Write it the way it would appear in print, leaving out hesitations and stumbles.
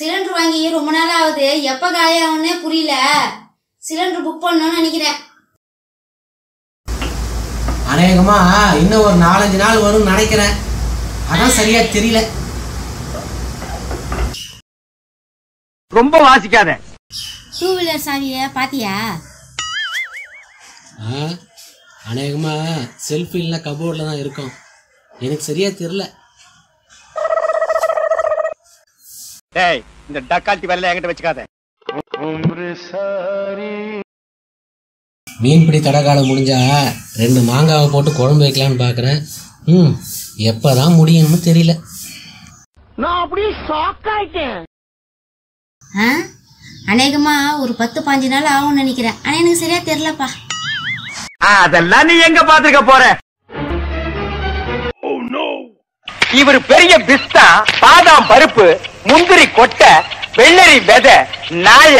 Cylinder வாங்கி ரொம்ப நாள் ஆகுது, எப்ப காலியாகும்னே புரியல. சிலிண்டர் புக் பண்ணணும்னு நினைக்கிறேன். அநேகமா இன்னும் ஒரு 4-5 நாள் வரும் நினைக்கிறேன். அதான் சரியா தெரியல. ரொம்ப வாசிக்காத. 2 வீலர் சாவிய பாத்தியா? அநேகமா செல்ஃபி இல்ல கபோர்ட்ல தான் இருக்கும். எனக்கு சரியா தெரியல. டேய், இந்த டக்கால்ட்டி வரல என்கிட்ட வச்சுக்காத. மீன்பிடி தடகாலம் முடிஞ்சா 2 மாங்காவை போட்டு குழம்பு வைக்கலான்னு பாக்குறேன். எப்பதான் முடியும்னு தெரியல. நான் அப்படியே ஷாக் ஆயிட்டேன். அநேகமா ஒரு 10-15 நாள் ஆகும்னு நினைக்கிறேன். ஆனா எனக்கு சரியா தெரியலப்பா. அதெல்லாம் நீ எங்க பாத்துக்க போற? இவர் பெரிய பிஸ்தா, பாதாம் பருப்பு, முந்திரி கொட்டை, வெள்ளரி விதை, நாய.